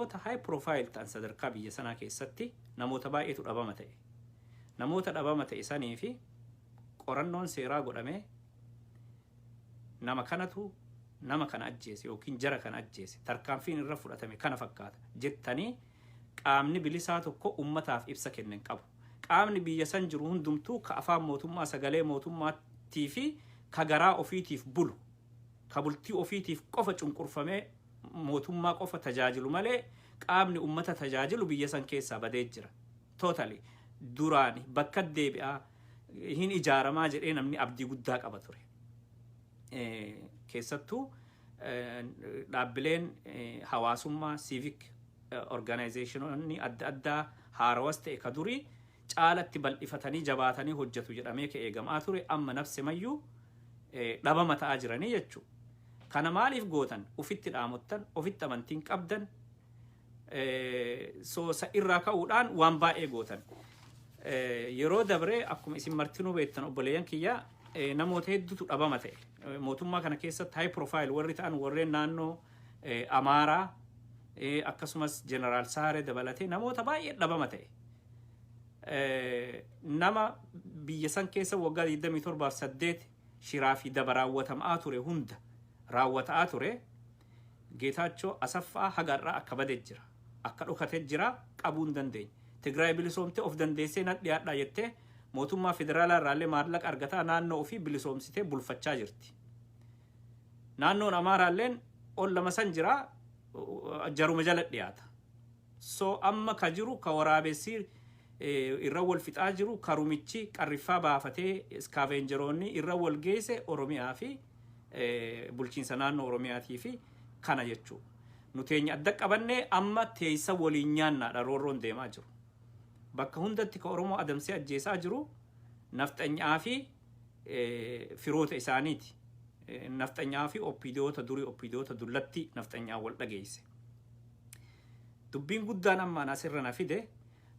namoota high profile ta'an sadarkaa biyya sanaa keessatti namoota baay'eetu dhabama ta'e. Namoota dhabama ta'e sanii fi qorannoon seeraa godhamee nama kanatu nama kana ajjeese yookiin jara kana ajjeese tarkaanfiin irra fudhatame kana fakkaata jettanii qaamni bilisaa tokko ummataaf ibsa kennan qabu. Qaamni biyya san jiru hundumtuu ka afaan mootummaa sagalee mootummaatii fi ka garaa ofiitiif bulu ka bultii ofiitiif qofa cunqurfamee mootummaa qofa tajaajilu malee qaamni ummata tajaajilu biyya san keessaa badee jira. Totally duraani bakka deebi'aa hin ijaaramaa jedhee namni abdii guddaa qaba ture. Keessattuu dhaabbileen hawaasummaa civic organizationonni adda addaa haarawas ta'e ka durii caalatti bal'ifatanii jabaatanii hojjetu jedhamee ka eegamaa ture amma nafse mayyuu dhabama ta'aa jiranii jechuudha. Kana maaliif gootan ufitti dhaamottan ofitti amantiin qabdan soosa irraa ka'uudhaan waan baay'ee gootan. Yeroo dabree akkuma isin martinuu beektan obboleeyyan kiyyaa namoota hedduutu dhabama ta'e. Mootummaa kana keessatti high profile warri ta'an warreen naannoo Amaaraa akkasumas Jeneraal Saare dabalatee namoota baay'ee dhabama ta'e. Nama biyya san keessa waggaa 27-8 shiraa fi daba raawwatamaa ture hunda raawwataa ture Geetaachoo Asaffaa hagarraa akka badee jira. Akka dhokatee jira qabuu hin dandeenye. Tigraay bilisoomtee of dandeessee nan dhiyaadhaa jettee mootummaa federaalaa irraallee maallaqa argataa naannoo ofii bilisoomsitee bulfachaa jirti. Naannoon Amaaraalleen ol lama san jira jaruma jala dhiyaata. So amma ka jiru ka waraabessi irra wal fixaa jiru karumichi qarriffaa baafatee iskaavenjeroonni irra wal geesse Oromiyaa fi bulchiinsa naannoo Oromiyaatii fi kana jechuudha. Nuteenya adda qabannee amma teessa waliin nyaannaadha roorroon deemaa jiru. Bakka hundatti ka Oromoo adamsee ajjeesaa jiru nafxanyaa fi firoota isaaniiti. Nafxanyaa fi oppiidiyoota durii oppiidiyoota dullatti nafxanyaa wal dhageesse. Dubbiin guddaan ammaan asirra na fide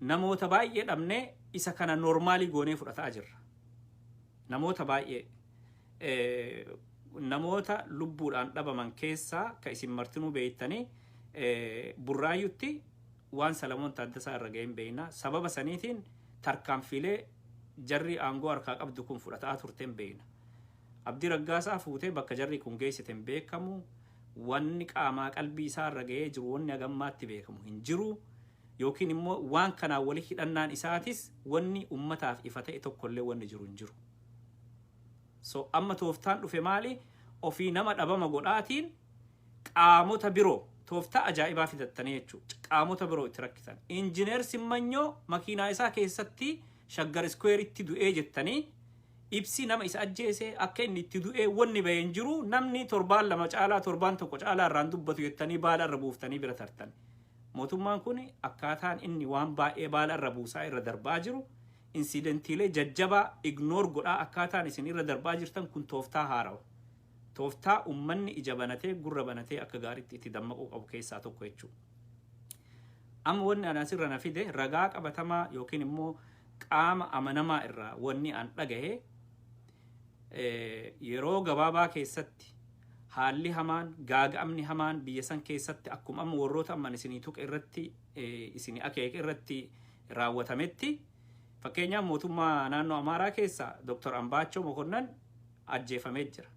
namoota baay'ee dhabnee isa kana normaalii goonee fudhataa jirra. Namoota baay'ee namoota lubbuudhaan dhabaman keessaa ka isin martinuu beeytanii Burraayyutti waan Salamoon Taaddasaa irra ga'een beeyna. Sababa saniitiin tarkaanfilee jarri aangoo harkaa qabdu kun fudhataa turteen beeyna. Abdii Raggaasaa fuutee bakka jarri kun geessiten beekamu wanni qaamaa qalbii isaa irra ga'ee jiru wanni hagammaatti beekamu hin jiru yookiin immoo waan kanaa wali hidhannaan isaatis wanni ummataaf ifa ta'e tokkollee wanni jiru hin jiru. So amma tooftaan dhufe maali ofii nama dhabama godhaatiin qaamota biroo tooftaa ajaa'ibaa fidattanii jechuudha. Qaamota biroo itti rakkisan. Injineer Simmanyoo makiinaa isaa keessatti Shaggar Square'itti du'ee jettanii ibsi nama isa ajjeese akka inni itti du'ee wanni baheen jiru namni torbaan lama caalaa torbaan tokko caalaa irraan dubbatu jettanii baala irra buuftanii bira tartan. Mootummaan kun akkaataan inni waan baay'ee baala irra buusaa irra darbaa jiru insidentiilee jajjabaa ignoor godhaa akkaataan isin irra darbaa jirtan kun tooftaa haarawa. Tooftaa ummanni ija banatee gurra banatee akka gaariitti itti dammaquu qabu keessaa tokko jechuudha. Amma wanni ani asirra na fide ragaa qabatamaa yookiin immoo qaama amanamaa irraa wanni an dhagahe yeroo gabaabaa keessatti haalli hamaan gaaga'amni hamaan biyya san keessatti akkuma amma warroota amman isinii tuqa irratti isinii akeeka irratti raawwatametti fakkeenyaaf mootummaa naannoo Amaaraa keessa Dr. Ambaachoo Mokonnan ajjeefamee jira.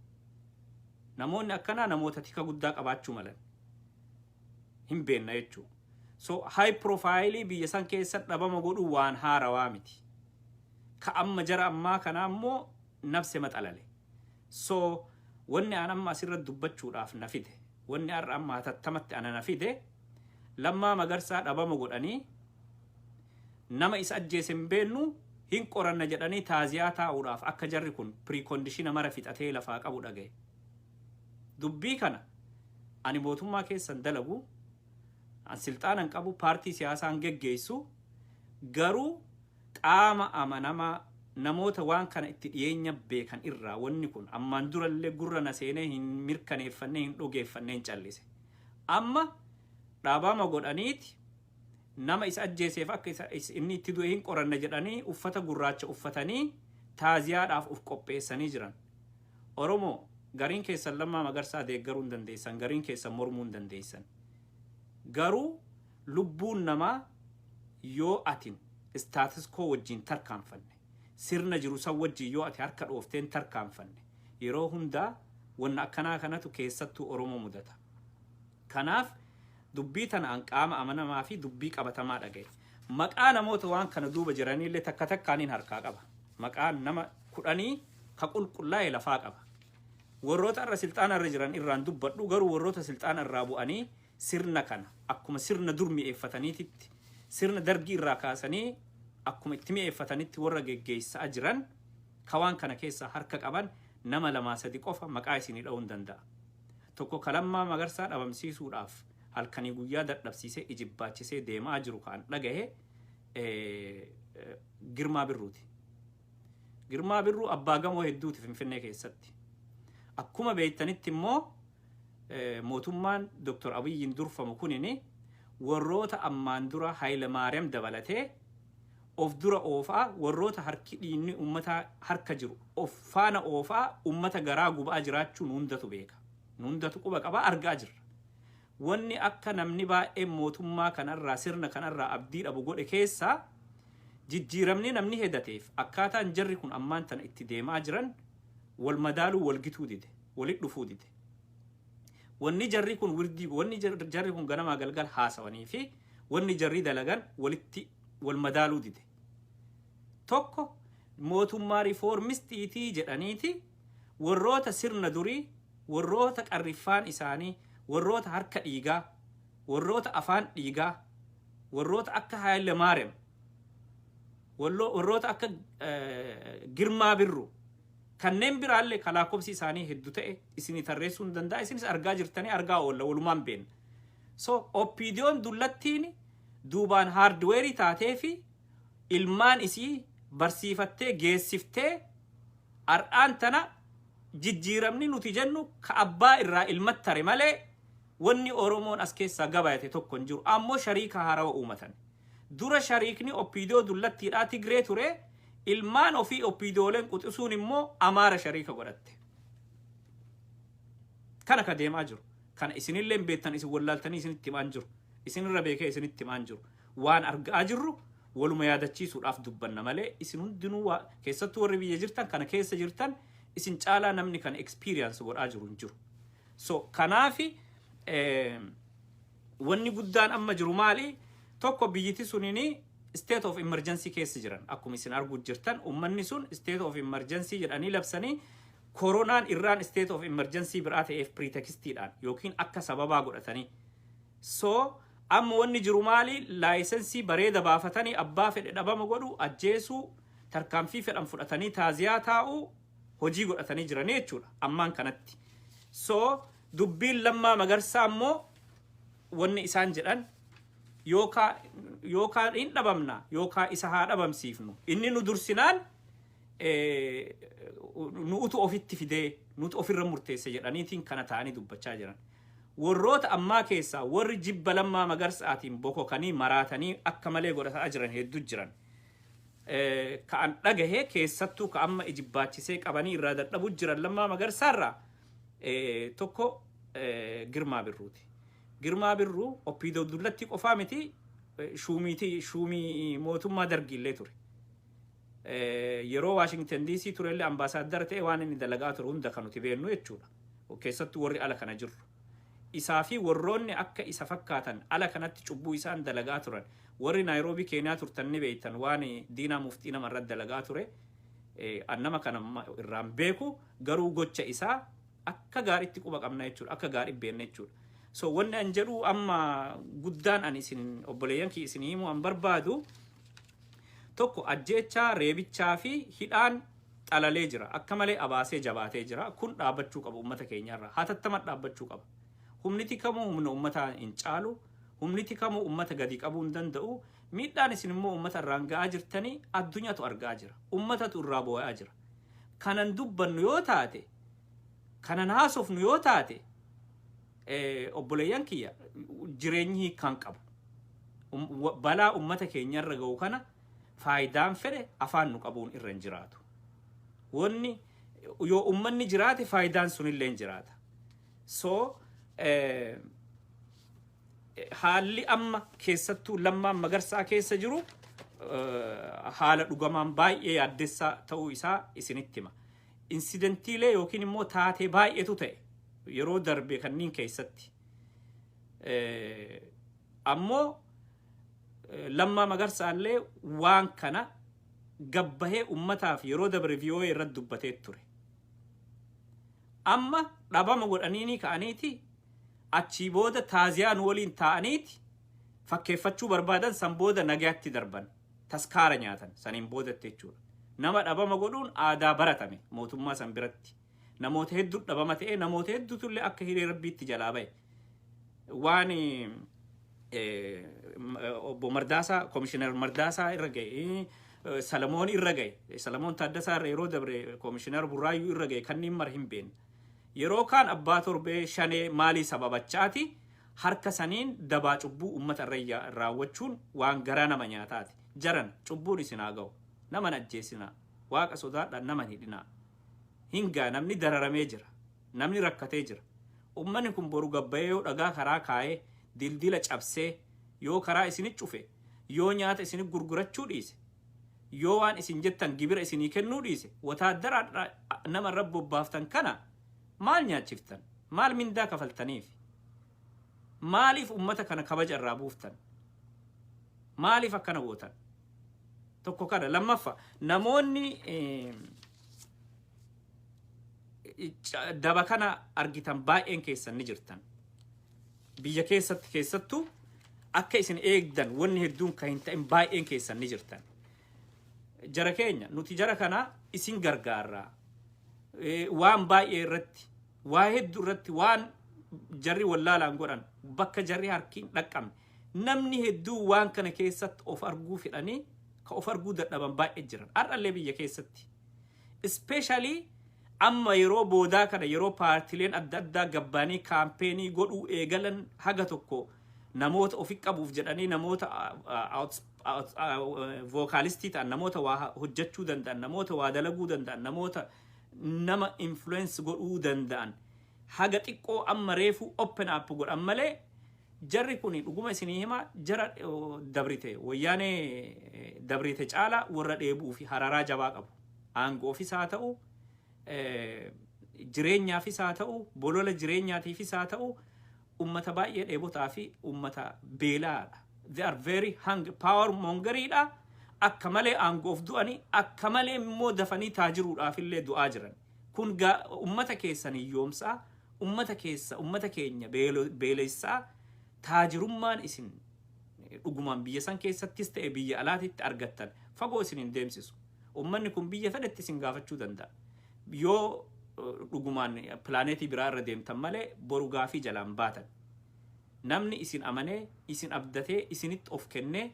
Namoonni akkanaa namoota tika guddaa qabaachuu malan hin beekna jechuudha. So high profile biyya san keessa dhabama godhu waan haarawaa miti. Ka amma jara ammaa kana ammoo nafse maxalale. So wanni an amma asirratti dubbachuudhaaf na fide wanni har'a amma hatattamatti ana na fide Lammaa Magarsaa dhabama godhanii nama isa ajjeese hin beeknu hin qoranna jedhanii taaziyaa taa'uudhaaf akka jarri kun precondition mara fixatee lafaa qabu dhagaye. Dubbii kana ani mootummaa keessan dalagu an silxaanan qabu paartii siyaasaan geggeessu garuu qaama amanamaa namoota waan kana itti dhiyeenya beekan irraa wanni kun ammaan durallee gurra na seenee hin mirkaneeffannee hin dhugeeffannee hin callise. Amma dhaabama godhaniiti nama isa ajjeeseef akka inni itti du'e hin qoranna jedhanii uffata gurraacha uffatanii taaziyaadhaaf uf qopheessanii jiran. Oromoo gariin keessan Lammaa Magarsaa deeggaruu hin dandeessan, gariin keessan mormuu hin dandeessan. Garuu lubbuun namaa yoo atin status quo wajjin tarkaanfanne sirna jiru san wajjin yoo ati harka dhoofteen tarkaanfanne yeroo hundaa wanna akkanaa kanatu keessattuu Oromoo mudata. Kanaaf dubbii tana an qaama amanamaa fi dubbii qabatamaa dhagaye. Maqaa namoota waan kana duuba jiranillee takka takkaaniin harkaa qaba. Maqaan nama 10 ka qulqullaa'e lafaa qaba. Warroota irra silxaana irra jiran irraan dubbadhu garuu warroota silxaana irraa bu'anii sirna kana akkuma sirna dur mi'eeffataniititti sirna dargii irraa kaasanii akkuma itti mi'eeffatanitti warra geggeessaa jiran ka waan kana keessaa harka qaban nama 2-3 qofa maqaa isinii dha'uun danda'a. Tokko Kalammaa Magarsaa dhabamsiisuudhaaf halkanii guyyaa dadhabsiisee ijibbaachisee deemaa jiru kan dhagahe Girmaa Birruuti. Girmaa Birruu abbaa gamoo hedduuti Finfinnee keessatti. Akkuma beektanitti immoo mootummaan Dr. Abiyyiin durfamu kunini warroota ammaan dura Hayilemaariyaam dabalatee of dura oofaa warroota harki dhiinni ummata harka jiru of faana oofaa ummata garaa gubaa jiraachuun hundatu beeka. Hundatu quba qaba argaa jirra. Wanni akka namni baay'ee mootummaa kanarraa sirna kanarraa abdii dhabu godhe keessaa jijjiiramni namni hedateef akkaataan jarri kun ammaan tana itti deemaa jiran wal madaaluu wal gituu dide walit dhufuu dide. Wanni jarri kun wirdii wanni jarri kun ganamaa galgal haasawanii fi wanni jarri dalagan walitti wal madaaluu dide. Tokko mootummaa riifoormistiitii jedhaniiti warroota sirna durii warroota qarriffaan isaanii warroota harka dhiigaa warroota afaan dhiigaa warroota akka Hayilemaariyaam warroota akka Girmaa Birruu kanneen biraallee kalaakobsi isaanii hedduu ta'e isinii tarreessuu hin danda'a isinis argaa jirtanii argaa oolla walumaan beekna. So oppiidiyoon dullattiin duubaan haardweerii taatee fi ilmaan isii barsiifattee geessiftee har'aan tana jijjiiramni nuti jennu ka abbaa irraa ilmatti tare malee wanni Oromoon as keessaa gabaayate tokko hin jiru. Ammoo shariika haarawa uumatan. Dura shariikni oppiidiyoo dullattiidhaa Tigree ture ilmaan ofii oppiidiyooleen quxisuun immoo Amaara shariika godhatte. Kana ka deemaa jiru. Kana isinillee beektan isin wallaaltanii isinitti himaan jiru. Isinirra beekee isinitti himaan jiru. Waan argaa jirru waluma yaadachiisuudhaaf dubbanna malee isin hundinuu keessattuu warri biyya jirtan kana keessa jirtan isin caalaa namni kan experience godhaa jiru hin jiru. So kanaafi wanni guddaan amma jiru maali? Tokko biyyiti sunini state of emergency keessa jiran akkuma isin arguu jirtan ummanni sun state of emergency jedhanii labsanii koronaan irraan state of emergency biraa ta'eef pretextiidhaan yookiin akka sababaa godhatanii. So amma wanni jiru maali? Laayisensii bareeda baafatanii abbaa fedhe dhabama godhu ajjeesuu tarkaanfii fedhan fudhatanii taaziyaa taa'uu hojii godhatanii jiranii jechuudha ammaan kanatti. So dubbiin Lammaa Magarsaa immoo wanni isaan jedhan yookaan hin dhabamna yookaan isa haa dhabamsiifnu inni nu dursinaan nuutu ofitti fidee nuutu ofirra murteesse jedhaniitiin kana ta'anii dubbachaa jiran. Warroota ammaa keessaa warri jibba Lammaa Magarsaatiin bokokanii maraatanii akka malee godhataa jiran hedduu jiran. Ka'an dhagahee keessattuu ka amma ijibbaachisee qabanii irraa dadhabu jiran Lammaa Magarsaarraa tokko Girmaa Birruuti. Girmaa Birruu oppiidoo dullatti qofaa miti shuumii mootummaa dargiillee ture. Yeroo Washington DC turellee ambaasaaddara ta'e waan inni dalagaa ture hunda kan nuti beeknu jechuudha. Keessattuu warri ala kana jirru. Isaa fi warroonni akka isa fakkaatan ala kanatti cubbuu isaan dalagaa turan. Warri Naayiroobii Keeniyaa turtan ni beektan waan diinaa muftii namarra dalagaa ture. Annama kana irraan beeku garuu gocha isaa akka gaariitti quba qabna jechuudha. Akka gaarii beekna jechuudha. So wanni an jedhu amma guddaan an isin obboleeyyan kii isin himuu an barbaadu tokko ajjeechaa reebichaa fi hidhaan xalalee jira. Akka malee abaasee jabaatee jira. Kun dhaabbachuu qaba uummata keenyarraa. Hatattamaan dhaabbachuu qaba. Humniti kamuu humna uummataa hin caalu. Humniti kamuu uummata gadi qabuu hin danda'u. Miidhaan isin immoo uummata irraan ga'aa jirtanii addunyaatu argaa jira. Uummatatu irraa boo'aa jira. Kanan dubbannu yoo taate, kanan haasofnu yoo taate, obboleeyyan kiyya jireenyi kan qabu. Balaa uummata keenyarra ga'u kana faayidaan fedhe afaan nu qabuun irra hin jiraatu. Wanni yoo uummanni jiraate faayidaan sunillee hin jiraata. So haalli amma keessattuu Lammaa Magarsaa keessa jiru haala dhugamaan baay'ee yaaddessaa ta'uu isaa isinitti hima. Insidentiilee yookiin immoo taatee baay'eetu ta'e yeroo darbe kanniin keessatti. Ammoo Lammaa Magarsaallee waan kana gabbahee ummataaf yeroo dabre VOA irratti dubbatee ture. Amma dhabama godhaniini ka'aniiti achii booda taaziyaan waliin ta'aniiti fakkeeffachuu barbaadan san booda nagaatti darban taskaara nyaatan saniin boodatti jechuudha. Nama dhabama godhuun aadaa baratame mootummaa san biratti. Namoota hedduu dhabama ta'e namoota hedduutullee akka hiree rabbiitti jalaa ba'e. Waan obbo Mardaasaa Komishinar Mardaasaa irra ga'e Salamoon irra ga'e Salamoon Taaddasaa irra yeroo dabre Komishinar Burraayyuu irra ga'e kanniin mara hin beekne. Yeroo kaan abbaa torbee shanee maalii sababachaati harka saniin dabaa cubbuu ummata irra raawwachuun waan garaa nama nyaataati. Jaran cubbuun isin haa ga'u. Nama ajjeesinaa. Waaqa sodaadhaan nama hidhinaa. Hingaa namni dararamee jira. Namni rakkatee jira. Ummanni kun boru gabbayee yoo dhagaa karaa kaa'ee dildila cabsee yoo karaa isinit cufe yoo nyaata isinit gurgurachuu dhiise yoo waan isin jettan gibira isinii kennuu dhiise wataaddaraa nama irra bobbaaftan kana maal nyaachiftan? Maal mindaa kafaltaniif? Maaliif ummata kana kabaja irraa buuftan? Maaliif akkana gootan? Tokko kana. Lammaffaa namoonni daba kana argitan baay'een keessan ni jirtan. Biyya keessattuu akka isin eegdan wanni hedduun kan hin ta'in baay'een keessan ni jirtan. Jara keenya nuti jara kana isin gargaarraa. Waan baay'ee irratti waa hedduu irratti waan jarri wallaalaan godhan bakka jarri harkiin dhaqqabne namni hedduu waan kana keessatti of arguu fidhanii ka of arguu dadhaban baay'ee jiran har'allee biyya keessatti. Especially amma yeroo boodaa kana yeroo paartileen adda addaa gabbaanii kaampeenii godhuu eegalan haga tokko namoota ofi qabuuf jedhanii namoota vokaalistii ta'an namoota waa hojjechuu danda'an namoota waa dalaguu danda'an namoota nama influence godhuu danda'an haga xiqqoo amma reefu open up godhan malee jarri kun dhuguma isinii hima jara dabrite wayyaanee dabrite caala warra dheebuu fi hararaa jabaa qabu aangoofis haa ta'u jireenyaafis haa ta'u bolola jireenyaatiifis haa ta'u ummata baay'ee dheebotaa fi ummata beelaadha. They are very power mongeriidha. Akka malee aangoof du'anii akka malee immoo dafanii taajiruudhaaf illee du'aa jiran. Kun ummata keessan hiyyoomsaa ummata keenya beelessaa taajirummaan isin dhugumaan biyya san keessattis ta'e biyya alaatitti argattan fagoo isin hin deemsisu. Ummanni kun biyya fedhetti isin gaafachuu danda'a. Yoo dhugumaan pilaaneetii biraa irra deemtan malee boru gaafii jalaan baatan. Namni isin amanee isin abdatee isinitti of kennee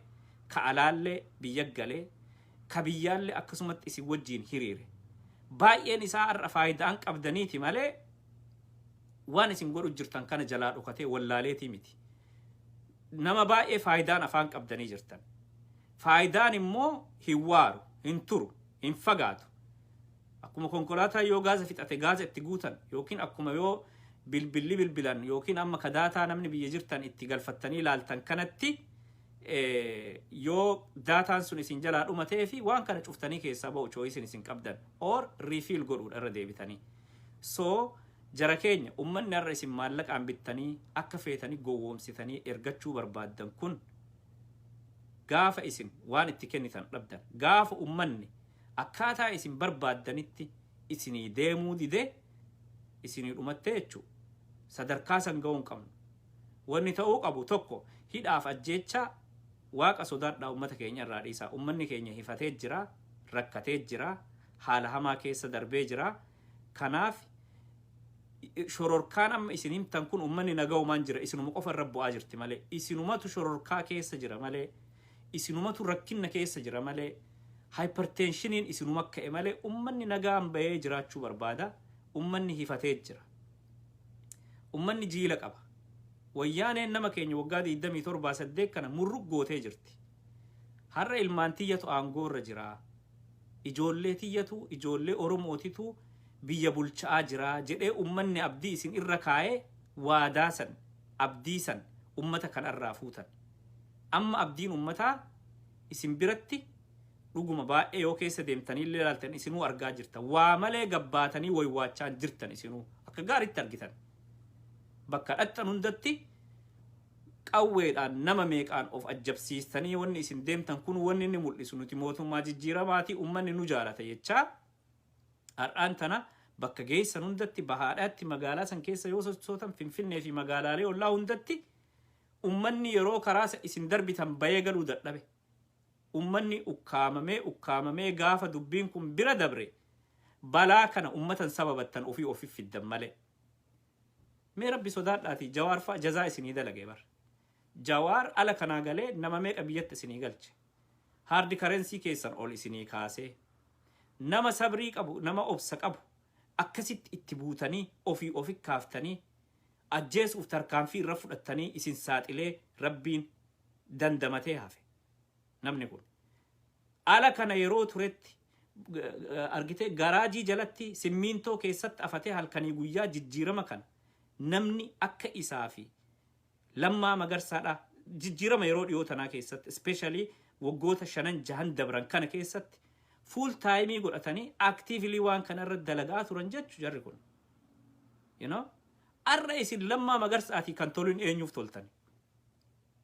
ka alaallee biyya galee ka biyyaallee akkasumatti isin wajjiin hiriire. Baay'een isaa har'a faayidaan qabdaniiti malee waan isin godhu jirtan kana jalaa dhokatee wallaaleetii miti. Nama baay'ee faayidaan afaan qabdanii jirtan. Faayidaan immoo hin waaru, hin turu, hin fagaatu. Akkuma konkolaataa yoo gaaza fixate gaaza itti guutan yookiin akkuma yoo bilbilan yookiin amma kadaataa namni biyya jirtan itti galfattanii ilaaltan kanatti yoo daataan sun isin jalaa dhumatee fi waan kana cuftanii keessaa ba'u choice isin qabdan or refill godhuudha irra deebitanii. So jara keenya ummanni har'a isin maallaqaan bittanii akka feetanii gowwoomsitanii ergachuu barbaaddan kun gaafa isin waan itti kennitan dhabdan gaafa ummanni akkaataa isin barbaaddanitti isinii deemuu dide isinii dhumattee jechuudha. Sadarkaa san ga'uu hin qabnu. Wanni ta'uu qabu tokko hidhaaf ajjeechaa waaqa sodaadhaa ummata keenya irraa dhiisaa. Ummanni keenya hifatee jira, rakkatee jira, haala hamaa keessa darbee jira. Kanaaf shororkaan amma isin himtan kun ummanni naga'umaan jira. Isinuma qofa irra bu'aa jirti malee. Isinumatu shororkaa keessa jira malee. Isinumatu rakkinna keessa jira malee. Hypertensioniin isinuma ka'e malee ummanni nagaan bahee jiraachuu barbaada. Ummanni hifatee jira. Ummanni jiila qaba. Wayyaaneen nama keenya waggaa 27 kana murrug gootee jirti. Har'a ilmaan tiyyatu aangoo irra jira. Ijoollee tiyyatu, ijoollee Oromootitu biyya bulchaa jira jedhee ummanni abdii isin irra kaa'ee waadaa san, abdii san ummata kanarraa fuutan. Amma abdiin ummataa isin biratti dhuguma baay'ee yoo keessa deemtanii illee ilaaltan isinuu argaa jirtan. Waa malee gabbaatanii waywaachaa jirtan isinuu akka gaariitti argitan. Bakka dhaqxan hundatti qawweedhaan nama meeqaan of ajjabsiistanii wanni isin deemtan kun wanni inni mul'isu nuti mootummaa jijjiiramaatii ummanni nu jaalata jechaa. Har'aan tana bakka geessan hundatti bahaadhaatti magaalaa san keessa yoo sochootan Finfinnee fi magaalaalee ollaa hundatti ummanni yeroo karaa isin darbitan bayee galuu dadhabe. Ummanni ukkaamamee gaafa dubbiin kun bira dabre balaa kana ummatan sababattan ofii fiddan malee. Mee rabbi sodaadhaati Jawaar fa'a jazaa isinii dalagee bar. Jawaar ala kanaa galee nama meeqa biyyatti isinii galche. Hardi karensii keessan ol isinii kaasee. Nama sabrii qabu, nama obsa qabu akkasitti itti buutanii ofii kaaftanii ajjeesuuf tarkaanfii irra fudhattanii isin saaxilee rabbiin dandamatee hafe. Namni kun ala kana yeroo turetti argitee garaajii jalatti simmiintoo keessatti afatee halkanii guyyaa jijjiirama kana namni akka isaa fi Lammaa Magarsaadha jijjiirama yeroo dhiyoo tanaa keessatti especially waggoota 5-6 dabran kana keessatti full time godhatanii actively waan kanarra dalagaa turan jechu jarri kun. You know? Arra isin Lammaa Magarsaati kan toluun eenyuuf toltani.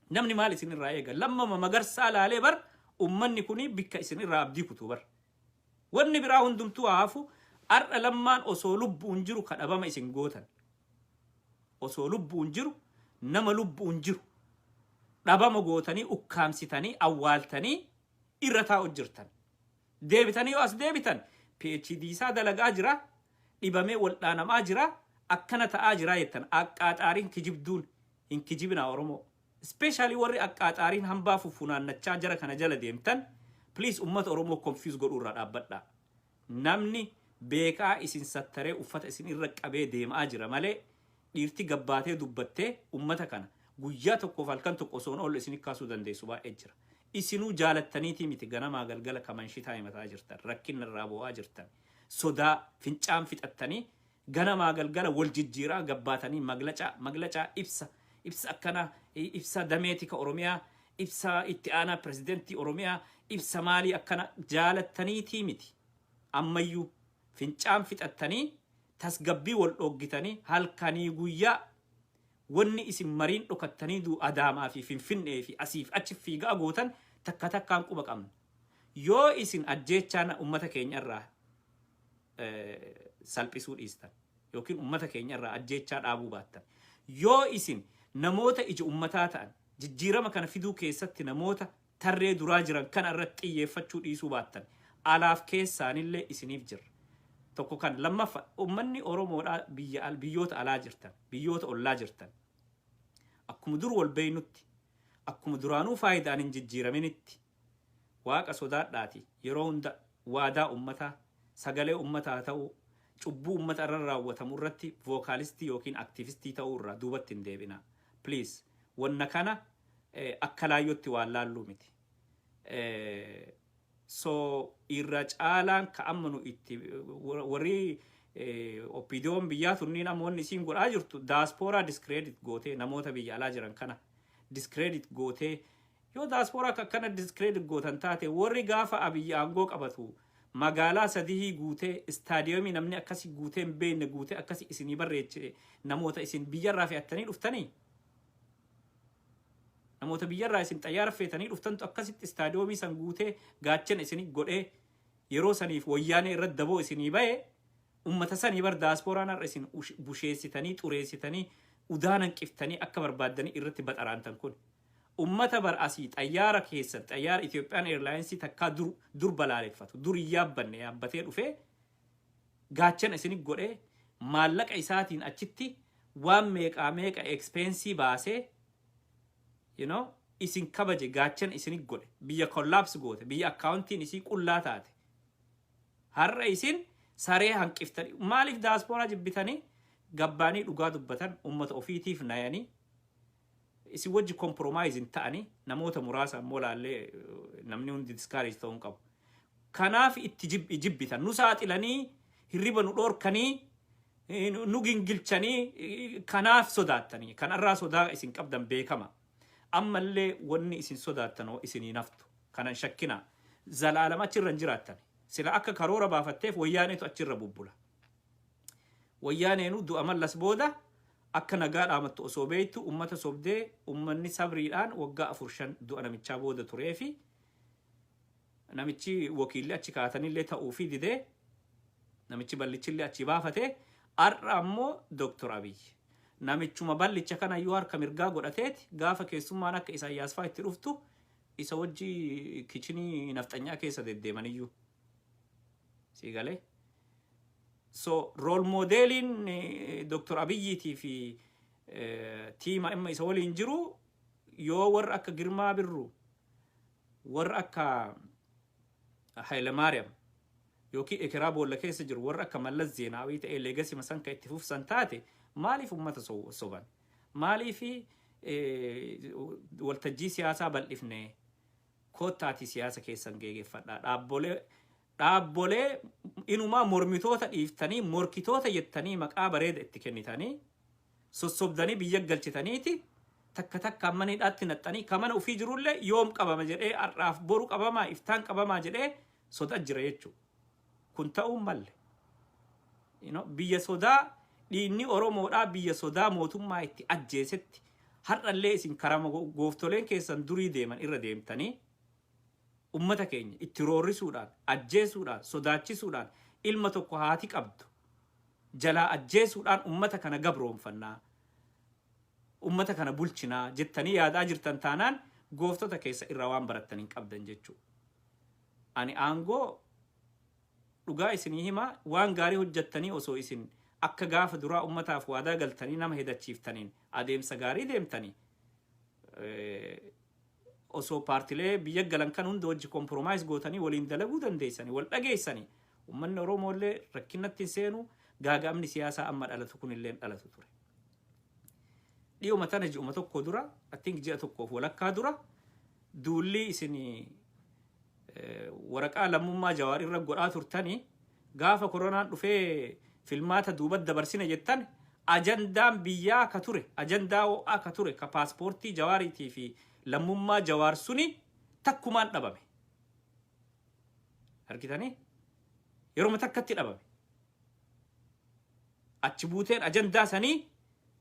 Namni maal isin irraa eega? Lammaa Magarsaa laalee bar ummanni kuni bikka isin irraa abdii kutuu bar. Wanni biraa hundumtuu haafu arra Lammaan osoo lubbuun jiru kadhabama isin gootan. Osoo lubbuun jiru nama lubbuun jiru dhabama gootanii ukkaamsitanii awwaaltanii irra taa'u jirtan. Deebitanii yoo as deebitan PhD isaa dalagaa jira, dhibamee waldhaanamaa jira, akkana ta'aa jira jettan aqqaaxaariin kijibduun hin kijibina Oromoo. Especially warri aqqaaxaariin hambaa fufunaannachaa jara kana jala deemtan please ummata Oromoo confuse godhuu irraa dhaabbadhaa. Namni beekaa isin sattaree uffata isin irra qabee deemaa jira malee dhiirti gabbaatee dubbattee ummata kana guyyaa tokkoof halkan tokko osoon ol isin kaasuu dandeessu baay'ee jira. Isinuu jaalattaniitii miti ganamaa galgala kamanshii himataa jirtan, rakkinna irraa bu'aa jirtan, sodaa fincaan fixattanii ganamaa galgala wal jijjiiraa gabbaatanii maglacaa ibsa akkana ibsa dameetika Oromiyaa, ibsa itti aanaa pirezidentii Oromiyaa, ibsa maalii akkana jaalattaniitii miti. Ammayyuu fincaan fixattanii tasgabbii wal dhoggitanii halkanii guyyaa wanni isin mariin dhokattanii duu Adaamaa fi Finfinnee fi asiif achi fiigaa gootan takkaan quba qabna. Yoo isin ajjeechaan ummata keenya irraa salphisuu dhiistan yookiin ummata keenya irraa ajjeechaa dhaabuu baattan, yoo isin namoota ija ummataa ta'an jijjiirama kana fiduu keessatti namoota tarree duraa jiran kana irratti xiyyeeffachuu dhiisuu baattan alaaf keessaanillee isiniif jirra. Tokko kan lammaffaa ummanni Oromoodhaa biyyoota alaa jirtan, biyyoota ollaa jirtan. Akkuma dur wal beeynutti, akkuma duraanuu faayidaan hin jijjiiraminitti waaqa sodaadhaati yeroo hunda waadaa ummataa, sagalee ummataa ta'uu, cubbuu ummata irra raawwatamu irratti vokaalistii yookiin aktivistii ta'uu irraa duubatti hin deebina. Please, wanna kana akka laayyootti waan laalluu miti. So irra caalaan ka amma nu itti warri oppiidiyoon biyyaa tunniin namoonni isiin godhaa jirtu daaspooraa discredit gootee namoota biyya alaa jiran kana discredit gootee yoo daaspooraa akkana discredit gootan taate warri gaafa Abiyyi aangoo qabatu magaalaa sadii guutee istaadiyoomii namni akkasii guutee hin beekne guutee akkasii isinii barreeche namoota isin biyyarraa fe'attanii dhuftanii. Namoota biyyarraa isin xayyaara feetanii dhuftantu akkasitti istaadiyoomii san guutee gaachana isinii godhee yeroo saniif wayyaanee irratti daboo isinii ba'e ummata sanii bar daasporaan har'a isin busheessitanii xureessitanii udaanan qiftanii akka barbaaddanii irratti baxaraantan kun ummata bar asii xayyaara keessa xayyaara Ethiopian Airlines takkaa dur balaaleffatu dur yaabbatee dhufee gaachana isinii godhee maallaqa isaatiin achitti waan meeqa expensive baasee you know, isin kabaje gaachan isin godhe biyya collapse goote biyya accounting isi qullaa taate har'a isin saree hanqiftanii maaliif daaspooraa jibbitanii gabbaanii dhugaa dubbatan ummata ofiitiif nayanii isin wajji compromising ta'anii namoota muraasa ammoo laallee namni hundi discourage ta'uun qabu. Kanaaf itti jibbitan nu saaxilanii hirriba nu dhorkanii nu gingilchanii kanaaf sodaattanii kanarraa sodaa isin qabdan beekama. Ammallee wanni isin sodaattanoo isinii naftu kanan shakkina zalaalama achirra hin jiraattan. Sila akka karoora baafatteef wayyaaneetu achirra bubbula. Wayyaaneenu du'a mallas booda akka nagaa dhaamattu osoo beektu ummata sobdee ummanni sabriidhaan waggaa 4-5 du'a namichaa booda turee fi namichi wakiilli achi kaatanillee ta'uu fi didee namichi ballichillee achi baafatee har'a ammoo Dr. Abiy namichuma ballicha kana yoo harka mirgaa godhateeti gaafa keessummaan akka Isaayyaas fa'aa itti dhuftu isa wajji kichinii nafxanyaa keessa deddeemaniyyuu si galee. So role modelin Dr. Abiyyiitii fi tiima imma isa waliin jiru yoo warra akka Girmaa Birruu warra akka Haile Maariyaam yookiin Ekeraa Boolla keessa jiru warra akka Mallas Zeenaawii ta'ee leegasii masanka itti fufsan taate maaliif ummata soban maaliif waltajjii siyaasaa bal'ifne koottaati siyaasa keessan geeggeeffadhaa dhaabbolee inumaa mormitoota dhiiftanii morkitoota jettanii maqaa bareeda itti kennitanii sossobdanii biyya galchitaniiti takka takka ammaniidhaatti naxxanii kamana ufii jirullee yoom qabama jedhee har'aaf boru qabamaa iftaan qabamaa jedhee sodaa jira jechuudha. Kun ta'uun malle. Biyya sodaa dhiinni Oromoodhaa biyya sodaa mootummaa itti ajjeesetti har'allee isin karama gooftoleen keessan durii deeman irra deemtanii ummata keenya itti roorrisuudhaan ajjeesuudhaan sodaachisuudhaan ilma tokko haati qabdu jalaa ajjeesuudhaan ummata kana gabroonfannaa ummata kana bulchinaa jettanii yaadaa jirtan taanaan gooftota keessa irra waan barattaniin qabdan jechuudha. Ani aangoo dhugaa isinii himaa waan gaarii hojjettanii osoo isin akka gaafa duraa ummataaf waadaa galtanii nama hedachiiftaniin adeemsa gaarii deemtanii osoo paartilee biyya galan kan hunda wajji kompromaayiz gootanii waliin dalaguu dandeessanii wal dhageessanii ummanni Oromoollee rakkinatti seenu gaaga'amni siyaasaa amma dhalatu kunillee dhalatu ture. Dhiyuma tana ji'uma tokko dura ji'a tokkoof walakkaa dura duulli isinii waraqaa lammummaa Jawaar irra godhaa turtanii gaafa koronaan dhufee filmaata duubatti dabarsina jettan ajandaan biyyaa ka ture ajandaa ho'aa ka ture ka paaspoortii Jawaariitii fi lammummaa Jawaar suni takkumaan dhabame. Argitanii yeroo takkatti dhabame. Achi buuteen ajandaa sanii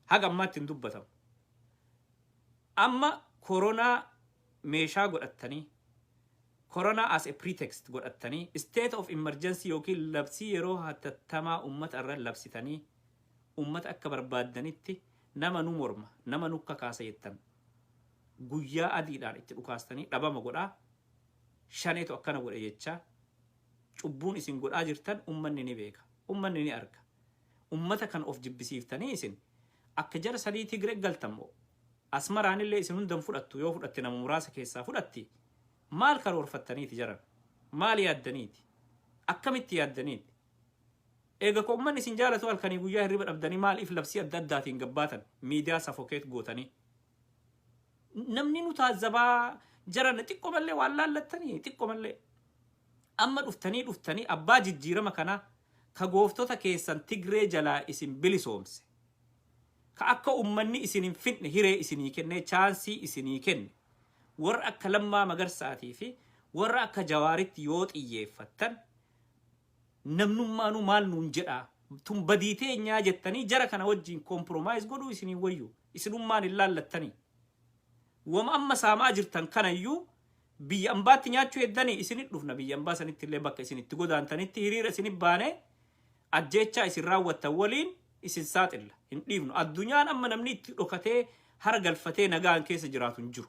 haga ammaatti hin dubbatamu. Amma koronaa meeshaa godhattanii Corona as a pretext godhattanii state of emergency yookiin labsii yeroo hatattamaa ummata irra labsitanii ummata akka barbaaddanitti nama nu morma nama nu kakaasa jettan guyyaa adiidhaan itti dhukaastanii dhabama godhaa shaneetu akkana godhe jechaa cubbuun isin godhaa jirtan ummanni ni beeka ummanni ni arga ummata kan of jibbisiiftanii isin akka jara sadii Tigiree galtammoo Asmaraanillee isin hundan fudhattu yoo fudhatte nama muraasa keessaa fudhatti maal karoorfattaniiti jaran maal yaaddaniiti akkamitti yaaddaniiti eega ko ummanni isin jaalatu halkanii guyyaa hirriba dhabdanii maaliif labsii adda addaatiin gabbaatan miidiyaa safokeet gootanii namni nu taazzabaa jaran xiqqoo mallee waan laallattanii xiqqoo mallee amma dhuftanii abbaa jijjiirama kana ka gooftota keessan Tigree jalaa isin bilisoomse ka akka ummanni isin hin fitne hiree isinii kenne chaansii isinii kenne warra akka Lammaa Magarsaatii fi warra akka Jawaaritti yoo xiyyeeffattan namnummaanu maal nuun jedhaa tun badii teenyaa jettanii jara kana wajjiin kompromaayiz godhuu isinii wayyu isinummaan hin laallattanii wama amma saamaa jirtan kanayyuu biyya ambaatti nyaachuu heddanii isinit dhufna biyya ambaa sanitti illee bakka isinitti godaantanitti hiriira isinit baane ajjeechaa isin raawwattan waliin isin saaxilla hin dhiifnu addunyaan amma namni itti dhokatee hara galfatee nagaan keessa jiraatu hin jiru.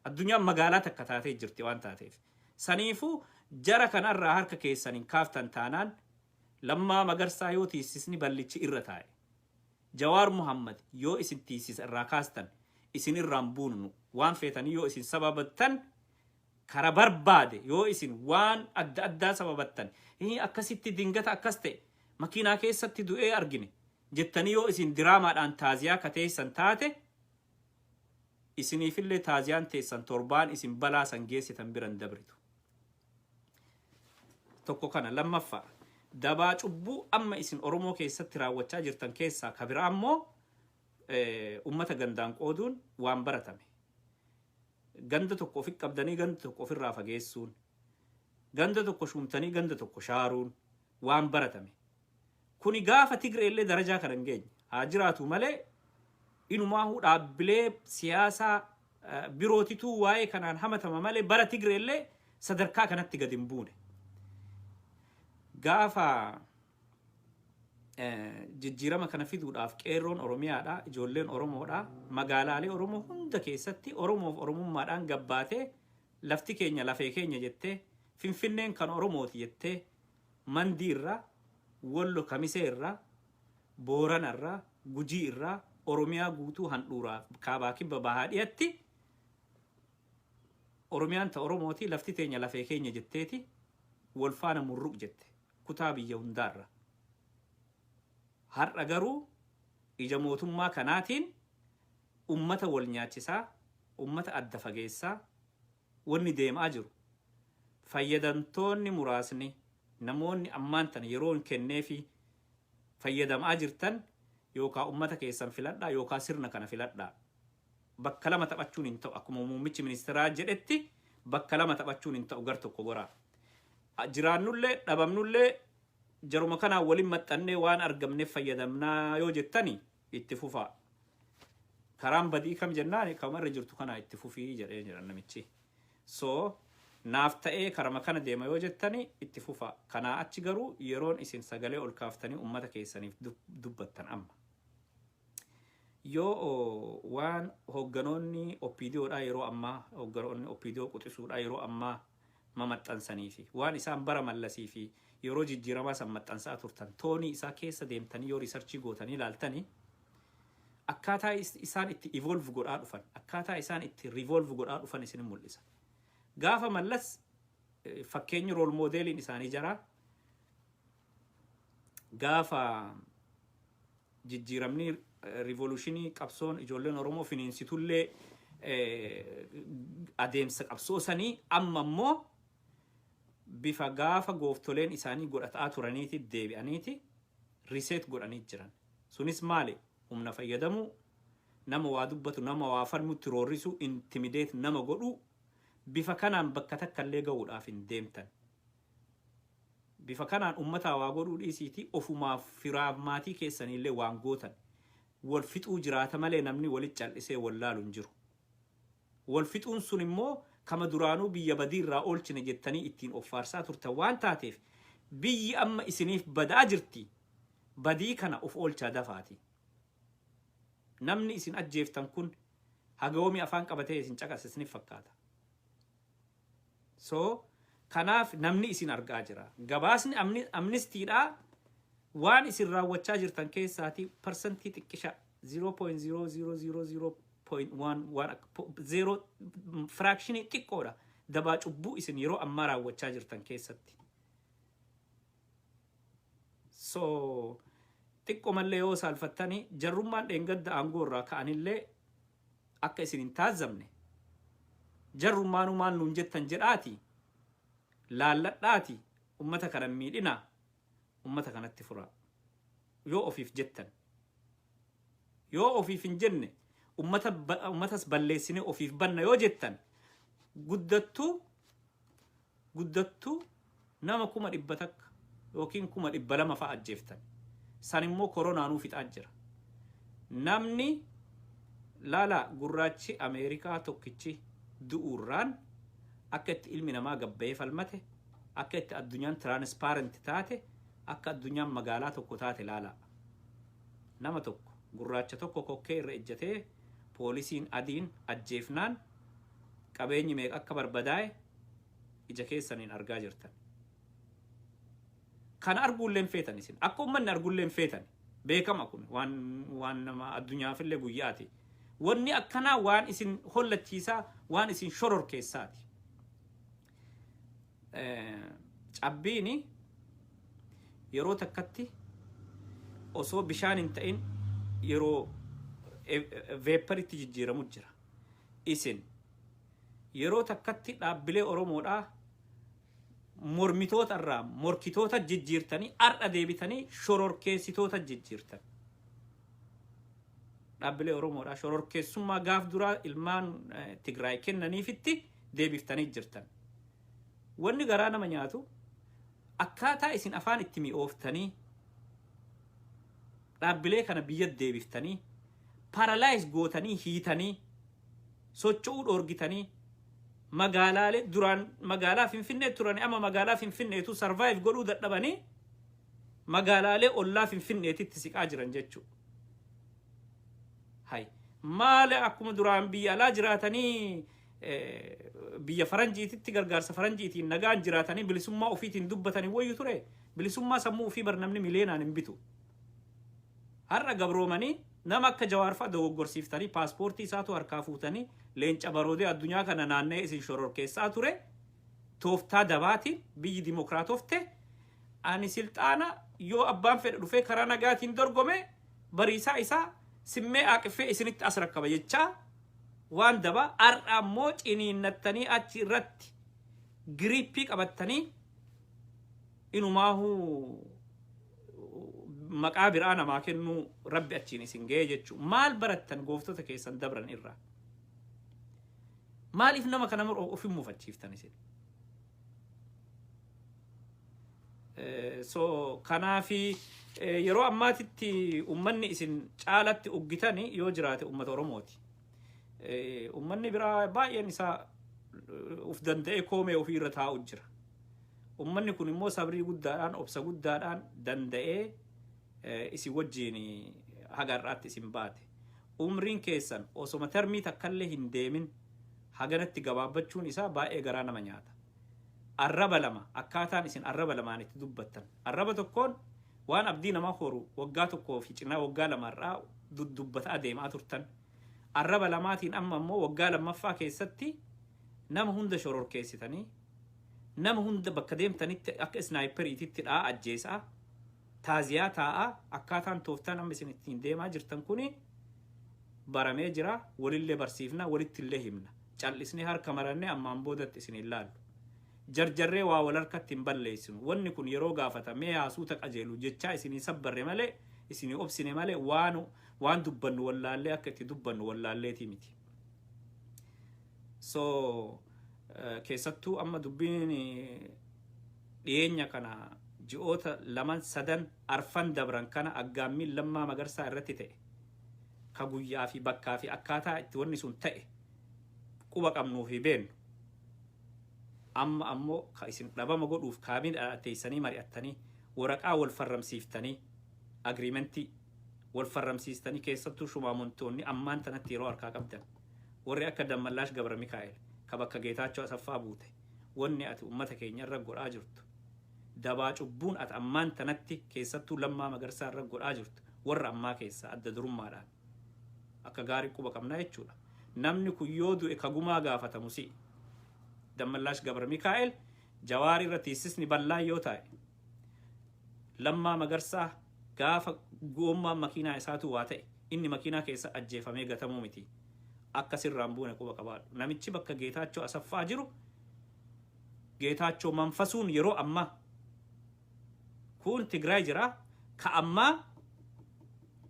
Addunyaan magaalaa takka taatee jirti waan taateef saniifuu jara kanarraa harka keessaniin kaaftan taanaan Lammaa Magarsaa yoo tiisisni ballichi irra taa'e Jawaar Muhammad yoo isin tiisisa irraa kaastan isin irraan buunnu waan feetanii yoo isin sababattan kara barbaade yoo isin waan adda addaa sababattan akkasitti dingata akkas ta'e makiinaa keessatti du'ee argine jettanii yoo isin diraamaadhaan taaziyaa kateessan taate isiniifillee taaziyaan teessan torbaan isin balaa san geessitan biran dabritu. Tokko kana lammaffaa dabaa cubbuu amma isin Oromoo keessatti raawwachaa jirtan keessaa ka biraa ammoo ummata gandaan qooduun waan baratame. Ganda tokko ofi qabdanii ganda tokko ofirraa fageessuun, ganda tokko shuumtanii ganda tokko shaaruun waan baratame. Kuni gaafa Tigreellee darajaa kana hin geenye haa jiraatu malee inumaahuu dhaabbilee siyaasaa birootituu waa'ee kanaan hamatama malee bara Tigreellee sadarkaa kanatti gad hin buune. Gaafa jijjiirama kana fiduudhaaf qeerroon Oromiyaadha, ijoolleen Oromoodha, magaalaalee Oromoo hunda keessatti Oromoof Oromummaadhaan gabbaatee lafti keenya lafee keenya jettee Finfinneen kan Oromooti jettee Mandii irraa, Wollo Kamisee irraa, Boorana irraa, Gujii irraa Oromiyaa guutuu handhuuraa kaabaa kibba bahaa dhiyatti Oromiyaan ta Oromooti lafti teenya lafee keenya jetteeti wal faana murruq jette kutaa biyya hundaarra. Har'a garuu ija mootummaa kanaatiin ummata wal nyaachisaa, ummata adda fageessaa wanni deemaa jiru. Fayyadamtoonni muraasni namoonni ammaan tan yeroon kenneefi fayyadamaa jirtan yookaan ummata keessan filadhaa yookaan sirna kana filadhaa. Bakka lama taphachuun hin ta'u akkuma muummichi ministeeraa jedhetti bakka lama taphachuun hin ta'u gar tokko goraa. Jiraannullee dhabamnullee jaruma kanaan waliin maxxannee waan argamneef fayyadamnaa yoo jettani itti fufaa. Karaan badii kam jennaan kamarra jirtu kana itti fufii jedhee jira namichi. So naaf ta'ee karama kana deema yoo jettani itti fufaa. Kanaa achi garuu yeroon isin sagalee ol kaaftanii ummata keessaniif dubbattan amma. Yoo waan hogganoonni OPDOdha yeroo ammaa hogganoonni OPDO quxisuudha yeroo ammaa mamaxxansanii fi waan isaan bara mallasii fi yeroo jijjiiramaa san maxxansaa turtan toonii isaa keessa deemtanii yoo riisarchii gootanii ilaaltanii akkaataa isaan itti evolve godhaa dhufan akkaataa isaan itti revolve godhaa dhufan isin mul'isa. Gaafa mallas fakkeenyi rool moodeeliin isaanii jara gaafa jijjiiramni revolutionii qabsoon ijoolleen Oromoo finiinsitullee adeemsa qabsoo sanii amma immoo bifa gaafa gooftoleen isaanii godhataa turaniiti deebi'aniiti reset godhanii jiran. Sunis maali? Humna fayyadamuu, nama waa dubbatu, nama waa falmutti roorrisu, intimidate nama godhu bifa kanaan bakka takka illee ga'uudhaaf hin deemtan. Bifa kanaan ummata waa godhuu dhiisiiti ofumaaf firaaf maatii keessaniillee waan gootan. Wal fixuu jiraata malee namni walitti cal'isee wallaalu hin jiru. Wal fixuun sun immoo kama duraanuu biyya badii irraa oolchine jettanii ittiin of faarsaa turtan waan taateef biyyi amma isiniif badaa jirti. Badii kana of oolchaa dafaati. Namni isin ajjeeftan kun hagawoomi afaan qabatee isin caqasisniif fakkaata. So kanaaf namni isin argaa jira. Gabaasni amnistiidhaa waan isin raawwachaa jirtan keessaati persentii xiqqisha 0.000.1 fractionii xiqqoodha dabaa cubbuu isin yeroo ammaa raawwachaa jirtan keessatti. So xiqqoo mallee yoo saalfattanii jarrummaan dheengadda aangoo irraa ka'anillee akka isin hin taazamne jarrummaanumaan nuun jettan jedhaati laalladhaati ummata kana miidhinaa ummata kanatti furaa. Yoo ofiif jettan yoo ofiif hin jenne ummatas balleessine ofiif banna yoo jettan guddattu nama 100 takka yookiin 200 fa'a ajjeeftan. San immoo koronaanuu fixaa jira. Namni laala gurraachi Ameerikaa tokkichi du'uurraan akka itti ilmi namaa gabbayee falmate akka itti addunyaan transparent taate akka addunyaan magaalaa tokko taate laala. Nama tokko gurraacha tokko kokkee irra ejjatee poolisiin adiin ajjeefnaan qabeenyi meeqa akka barbadaa'e ija keessaniin argaa jirtan. Kana arguulleen feetan isin akka ummanni arguulleen feetan beekama kun waan nama addunyaafillee guyyaati. Wanni akkanaa waan isin hollachiisaa waan isin shoror keessaati. Cabbiini yeroo takkatti osoo bishaan hin ta'in yeroo veeparitti jijjiiramu jira. Isin yeroo takkatti dhaabbilee Oromoodhaa mormitoota irraa morkitoota jijjiirtanii ar'a deebitanii shororkeessitoota jijjiirtan. Dhaabbilee Oromoodhaa shororkeessummaa gaaf duraa ilmaan Tigraay kennaniifitti deebiftanii jirtan. Wanni garaa nama nyaatu akkaataa isin afaan itti mi'ooftanii dhaabbilee kana biyya deebiftanii paralaayis gootanii hiitanii socho'uu dhoorgitanii magaalaalee duraan magaalaa Finfinnee turanii amma magaalaa Finfinneetu survive godhuu dadhabanii magaalaalee ollaa Finfinneetitti siqaa jiran jechuudha. Hay maal akkuma duraan biyya alaa jiraatanii biyya faranjiititti gargaarsa faranjiitiin nagaan jiraatanii bilisummaa ofiitiin dubbatanii wayyu ture. Bilisummaa sammuu ofii bar namni mileenaan hin bitu. Har'a gabroomanii nama akka Jawaarfaa dogoggorsiiftanii paaspoortii isaatu harkaa fuutanii leenca baroodee addunyaa kana naannee isin shororkeessaa ture. Tooftaa dabaatiin biyyi dimokiraatofte ani silxaana yoo abbaan fedhe dhufee karaa nagaatiin dorgome bariisaa isaa simmee aqifee isinitti as rakkaba jechaa waan daba har'a ammoo ciniinnattanii achi irratti giriippii qabattanii inumaahu maqaa biraa namaa kennuu rabbi achiin isin ga'ee jechuudha. Maal barattan gooftota keessan dabran irraa? Maaliif nama kana ofin muufachiiftan isin? So kanaafi yeroo ammaatitti ummanni isin caalatti uggitanii yoo jiraate ummata Oromooti. Ummanni biraa baay'een isaa uf danda'ee koomee ofii irra taa'u jira. Ummanni kun immoo sabrii guddaadhaan obsa guddaadhaan danda'ee isin wajjiin hagarraatti isin baate. Umriin keessan osoma termii takkallee hin deemin haganatti gabaabbachuun isaa baay'ee garaa nama nyaata. Arraba lama akkaataan isin arraba lamaan itti dubbattan. Arraba tokkoon waan abdii nama horu waggaa tokkoo fi cinaa waggaa lamarraa dubbataa deemaa turtan. Arraba lamaatiin amma immoo waggaa lammaffaa keessatti nama hunda shororkeessitanii nama hunda bakka deemtanitti akka snaayiperiititti dhaa ajjeesaa taaziyaa taa'aa akkaataan tooftaan amma isin ittiin deemaa jirtan kuni baramee jira. Walillee barsiifna walitti illee himna. Callisnee harka marannee ammaan boodatti isin ilaallu. Jarjarree waa wal harkatti hin balleessinu. Wanni kun yeroo gaafatamee haasuuta qajeelu jechaa isinii sabbarre malee isinii obsine malee waan dubbannu wallaallee akka itti dubbannu wallaalleetii miti. So keessattuu amma dubbiin dhiyeenya kana ji'oota laman sadan arfan dabran kana aggaammiin Lammaa Magarsaa irratti ta'e ka guyyaa fi bakkaa fi akkaataa itti wanni sun ta'e quba qabnuu fi beennu. Amma ammoo ka isin dhabama godhuuf kaamiin dhalatteessanii mari'attanii waraqaa wal farramsiiftanii agriimentii wal farramsiistanii keessattuu shumaamontoonni ammaan tanatti yeroo harkaa qabdan warri akka Dammallaash Gabra Mikaa'el ka bakka Geetaachoo Asaffaa buute wanni ati ummata keenya irra godhaa jirtu dabaa cubbuun ati ammaan tanatti keessattuu Lammaa Magarsaa irra godhaa jirtu warra ammaa keessaa adda durummaadhaan akka gaarii quba qabnaa jechuudha. Namni kun yoo du'e ka gumaa gaafatamu si Dammallaash Gabra Mikaa'el Jawaar irra tiisisni bal'aa yoo ta'e Lammaa Magarsaa gaafa goommaan makiinaa isaatu waa ta'e inni makiinaa keessa ajjeefamee gatamuu miti. Akka sirraan buune quba qabaadhu. Namichi bakka Geetaachoo Asaffaa jiru Geetaachoo Manfasuun yeroo ammaa kun Tigraay jira ka ammaa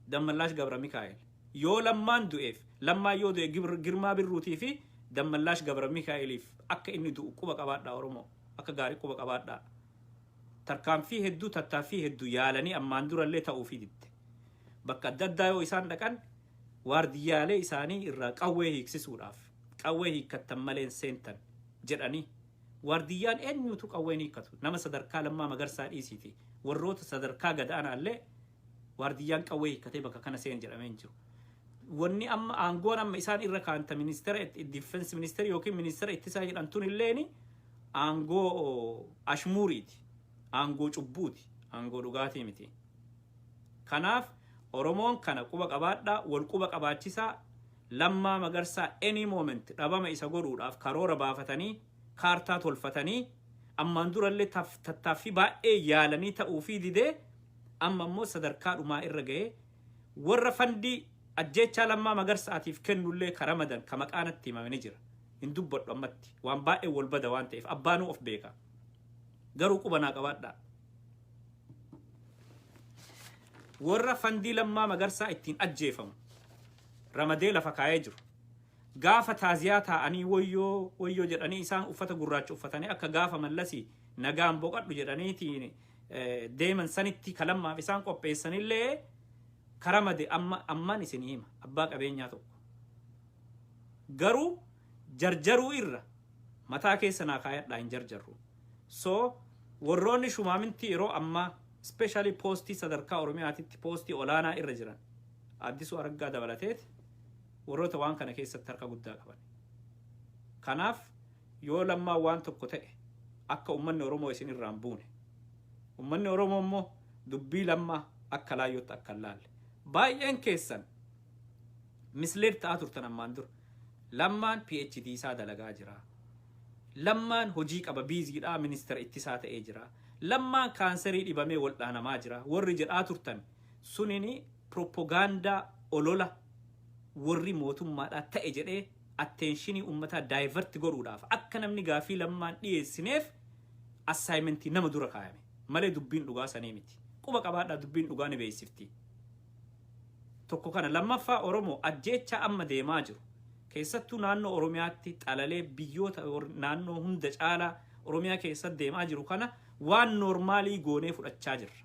Dammallaash Gabra Mikaa'el yoo Lammaan du'eef Lammaa yoo du'e Girmaa Birruutii fi Dammallaash Gabra Mikaa'eliif akka inni du'u quba qabaadhaa Oromoo akka gaarii quba qabaadhaa. Tarkaanfii hedduu tattaaffii hedduu yaalanii ammaan durallee ta'uufii didde. Bakka adda addaa yoo isaan dhaqan waardiyyaalee isaanii irraa qawwee hiiksisuudhaaf qawwee hiikkattan malee seentan jedhanii waardiyyaan eenyutu qawween hiikkatu nama sadarkaa Lammaa Magarsaa dhiisiiti warroota sadarkaa gadaanaallee waardiyyaan qawwee hiikkatee bakka kana seen jedhameen jiru. Wanni amma aangoon amma isaan irra kaanta ministeera defense ministeera yookiin ministeera ittisaa jedhamtuun illeeni aangoo ashmuuriiti. Aangoo cubbuuti. Aangoo dhugaatii miti. Kanaaf Oromoon kana quba qabaadhaa wal quba qabaachisaa Lammaa Magarsaa any moment dhabama isa godhuudhaaf karoora baafatanii kaartaa tolfatanii ammaan durallee tattaaffii baay'ee yaalanii ta'uufii didee amma immoo sadarkaa dhumaa irra ga'ee warra fandii ajjechaa Lammaa Magarsaatiif kennullee karamadan ka maqaanatti himamanii jira. Hin dubbadhu ammatti waan baay'ee wal bada waan ta'eef abbaanuu of beeka. garuu qubanaa qabaadha warra fandii lammaa magarsaa ittiin ajjeefamu ramadee lafa kaayee jiru gaafa taaziyaa taa'anii wayyoo jedhanii isaan uffata gurraacha uffatanii akka gaafa mallasii nagaan boqadhu jedhaniitiin deeman sanitti kalammaaf isaan qopheessanillee karamade amman isin hima abbaa qabeenyaa tokko garuu jarjaruu irra mataa keessa naa kaayadhaa hin jarjarru so warroonni shumaaminti yeroo ammaa especially postii sadarkaa oromiyaatitti postii olaanaa irra jiran Addisuu Araggaa dabalateeti warroota waan kana keessatti harka guddaa qaban kanaaf yoo lammaa waan tokko ta'e akka ummanni Oromoo isin irraan buune ummanni Oromoo immoo dubbii lammaa akka laayyootti akka laalle baay'een keessan misleed ta'aa turtan ammaan dura lammaan PhD isaa dalagaa jira lammaan hojii qaba biiziidhaa ministeera ittisaa ta'ee jira lammaan kaanserii dhibamee waldhaanamaa jira warri jedhaa turtan sunini propaganda olola warri mootummaadhaa ta'e jedhee attentionii ummataa divert godhuudhaaf akka namni gaafii lammaan dhiyeessineef assignmentii nama dura kaayame malee dubbiin dhugaa sanii miti quba qabaadhaa dubbiin dhugaa ni beeksifti tokko kana lammaffaa Oromoo ajjeechaa amma deemaa jiru keessattuu naannoo Oromiyaatti xalalee biyyoota naannoo hunda caalaa Oromiyaa keessatti deemaa jiru kana waan normaalii goonee fudhachaa jirra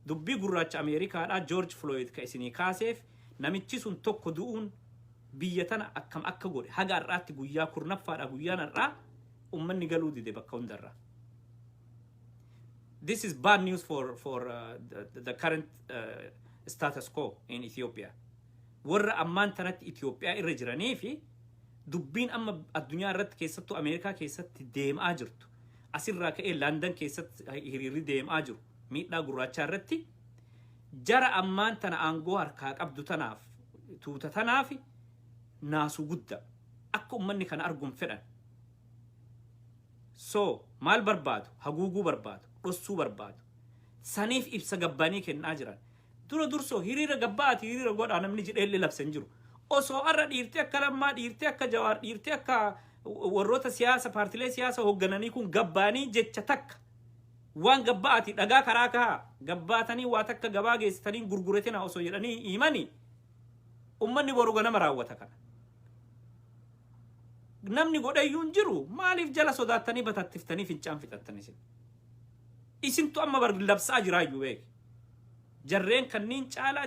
dubbii gurraacha Ameerikaadhaa George Floyd ka isinii kaaseef namichi sun tokko du'uun biyya tana akkam akka godhe haga har'aatti guyyaa kurnaffaadha guyyaan har'aa ummanni galuu dide bakka hundarraa this is bad news for the current status quo in Ethiopia warra ammaan tanatti Itoophiyaa irra jiranii fi dubbiin amma addunyaa irratti keessattuu Ameerikaa keessatti deemaa jirtu asirraa ka'ee London keessatti hiriirri deemaa jiru miidhaa gurraachaa irratti jara ammaan tana aangoo harkaa qabdu tanaaf tuuta tanaaf naasu guddaa akka ummanni kana arguun fedhan so maal barbaadu haguuguu barbaadu dhossuu barbaadu saniif ibsa gabbaanii kennaa jiran dura dursoo hiriira gabbaati hiriira godhaa namni jedheellee labsan jiru osoo arra dhiirtee akka lammaa dhiirtee akka jawaar dhiirtee akka warroota siyaasa paartilee siyaasa hooggananii kun gabbaanii jecha takka waan gabbaati dhagaa karaa kaa gabbaatanii waa takka gabaa geessitanii gurguretina osoo jedhanii himanii ummanni boru ganama raawwata kana namni godhayyuun jiru maaliif jala sodaattanii batattiftanii fincaan fixattanii isintu amma bar labsaa jiraayyuu beek jarreen kanniin caalaa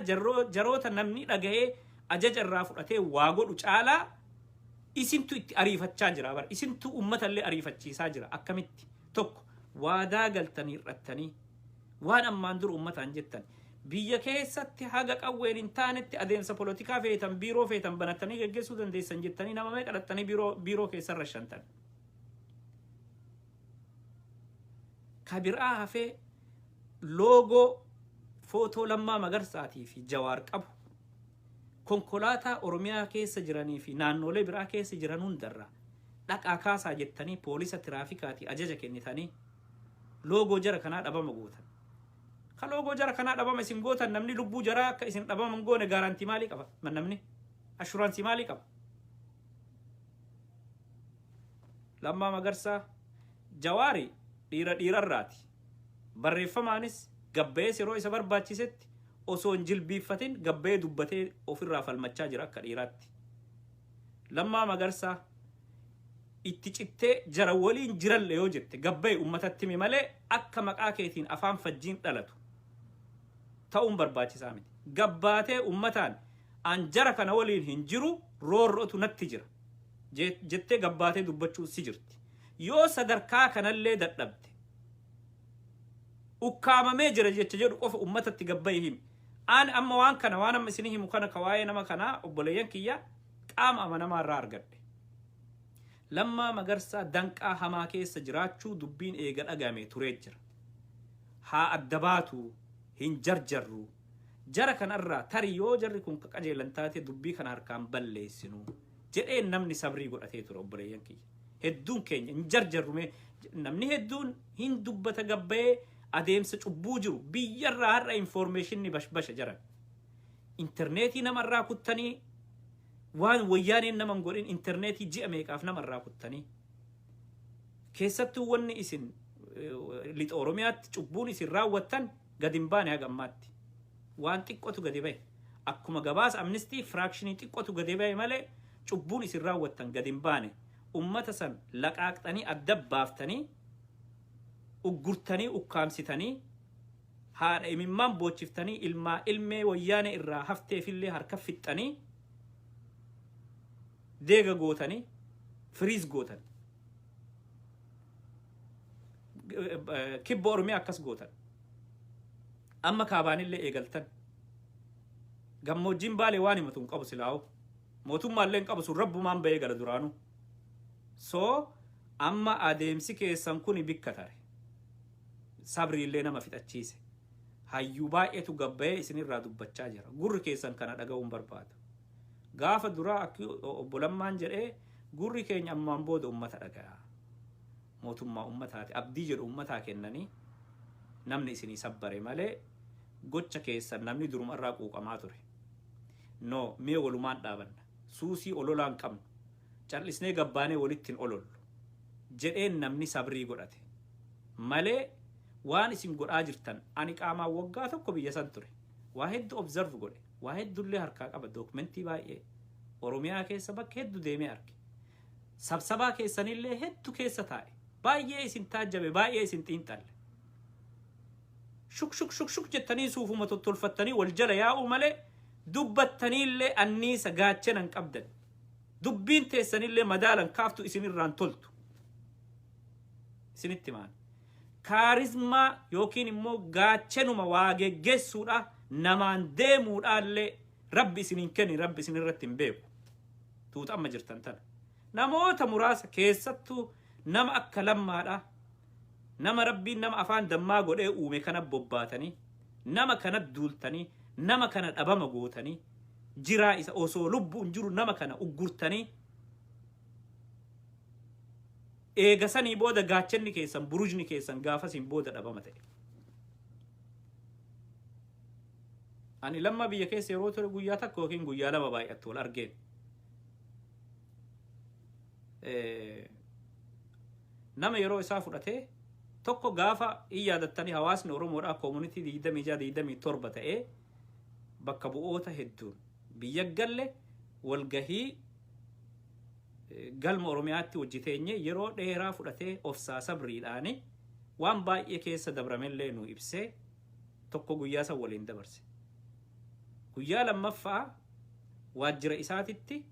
jaroota namni dhagahee ajaja irraa fudhatee waa godhu caalaa isintu itti ariifachaa jira bar isintu ummatallee ariifachiisaa jira akkamitti tokko waadaa galtanii irrattanii waan ammaan dur ummataan jettan biyya keessatti haga qawween hin taanetti adeemsa politikaa feetan biiroo feetan banatanii geggeessuu dandeessan jettanii nama meeqa dhattanii biiroo keessan rashantan kabiraa hafee loogoo footoo Lammaa Magarsaatii fi Jawaar qabu konkolaataa Oromiyaa keessa jiranii fi naannolee biraa keessa jiran hundarraa dhaqaa kaasaa jettanii poolisa tiraafikaatii ajaja kennitanii loogoo jara kanaa dhabama gootan ka loogoo jara kanaa dhabama isin gootan namni lubbuu jaraa akka isin dhabaman goone gaarantii maalii qaba namni ashuraansii maalii qaba Lammaa Magarsaa Jawaari dhiirarraati barreeffamaanis gabbayee yeroo isa barbaachisetti osoo hin jilbiiffatin gabbayee dubbatee ofirraa falmachaa jira akka dhiiraatti Lammaa Magarsaa itti cittee jara waliin jiralle yoo jette gabbayee ummatatti mi malee akka maqaa keetiin afaan fajjiin dhalatu ta'uun barbaachisaa miti gabbaatee ummataan an jara kana waliin hin jiru roorrotu natti jira jettee gabbaatee dubbachuu si jirti yoo sadarkaa kanallee dadhabde ukkaamamee jira jecha jedhu qofa ummatatti gabbayee himi an amma waan kana waan amma isin himu kana kawaayee nama kanaa obboleeyyan kiyya qaama amanamaa irraa argadhe Lammaa Magarsaa danqaa hamaa keessa jiraachuu dubbiin eega dhagame turee jira haa adda baatu hin jarjarru jara kanarraa tarii yoo jarri kun qajeelan taate dubbii kana harkaan balleessinu jedhee namni sabrii godhatee ture obboleeyyan kiyya hedduun keenya hin jarjarrume namni hedduun hin dubbata gabbayee adeemsa cubbuu jiru biyyarraa har'a informationni bashbasha jiran interneetii namarraa kuttanii waan wayyaaneen naman godhin interneetii ji'a meeqaaf namarraa kuttanii keessattuu wanni isin lixa Oromiyaatti cubbuun isin raawwattan gadi hin baane haga ammaatti. Waan xiqqootu gadi ba'e. Akkuma gabaasa amnistii firaakshinii xiqqootu gadi ba'e malee cubbuun isin raawwattan gadi hin baane. Ummata san laqaaqxanii adda baaftanii uggurtanii ukkaamsitanii haadha imimmaan boochiftanii ilmaa ilmee wayyaane irraa hafteefillee harka fixxanii deega gootanii firiis gootan. Kibba Oromiyaa akkas gootan. Amma kaabaanillee eegaltan. Gammoojjiin Baalee waan himatu hin qabu silaa'u. Mootummaallee hin qabu sun rabbumaan ba'ee gara duraanu. So amma adeemsi keessan kun bikka tare. Sabriillee nama fixachiise. Hayyuu baay'eetu gabbayee isinirraa dubbachaa jira. Gurri keessan kana dhaga'uun barbaada. Gaafa duraa akka obbo Lammaan jedhee gurri keenya ammaan booda ummata dhaga'a. Mootummaa ummataati abdii jedhu ummataa kennanii namni isinii sabbare malee gocha keessan namni duruma irraa quuqamaa ture. No, mee walumaan dhaabanna. Suusii ololaan qabnu. Callisnee gabbaanee walittiin olollu. Jedheen namni sabrii godhate. Malee waan isin godhaa jirtan ani qaamaan waggaa tokko biyya san ture. Waa hedduu observe godhe. Waa hedduullee harkaa qaba dookumentii baay'ee. Oromiyaa keessa bakka hedduu deemee arge. Sabsabaa keessanillee hedduu keessa taa'e. Baay'ee isin taajjabe, baay'ee isin xiinxalle. Shuk jettanii suufuma tottolfattanii wal jala yaa'uu malee dubbattaniillee anniisa gaachanan qabdan. Dubbiin teessanillee madaalan kaaftu isinirraan toltu. Isinitti maan. Kaarizmaa yookiin immoo gaachanuma waa geggeessuudha namaan deemuudhaallee rabbi isiniin kenni rabbi isinirratti hin beeku. Tuuta amma jirtan tana. Namoota muraasa keessattuu nama akka Lammaadha. Nama rabbiin nama afaan dammaa godhee uume kana bobbaatanii nama kana duultanii nama kana dhabama gootanii jiraa isa osoo lubbuun jiru nama kana uggurtanii eegasanii booda gaachanni keessan burujni keessan gaafasiin booda dhabama ta'e. Ani Lamma biyya keessa yeroo ture guyyaa takka yookiin guyyaa lama baay'attu wal argeen. Nama yeroo isaa fudhatee tokko gaafa yaadattanii hawaasni Oromoodhaa koomunitii 26-27 ta'ee bakka bu'oota hedduun biyya galle walgahii galma Oromiyaatti hojjeteenye yeroo dheeraa fudhatee ofsaa sabriidhaani waan baay'ee keessa dabramellee nu ibsee tokko guyyaa san waliin dabarse. Guyyaa lammaffaa waajjira isaatitti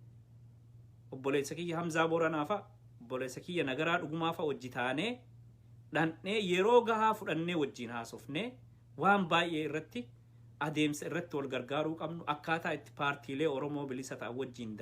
obboleessa kiyya Hamzaa Boranaafa obboleessa kiyya Nagaraa Dhugumaafa hojjetaanee dhandhee yeroo gahaa fudhannee wajjin haasofnee waan baay'ee irratti adeemsa irratti wal gargaaruu qabnu akkaataa itti paartiilee Oromoo bilisa ta'an wajjin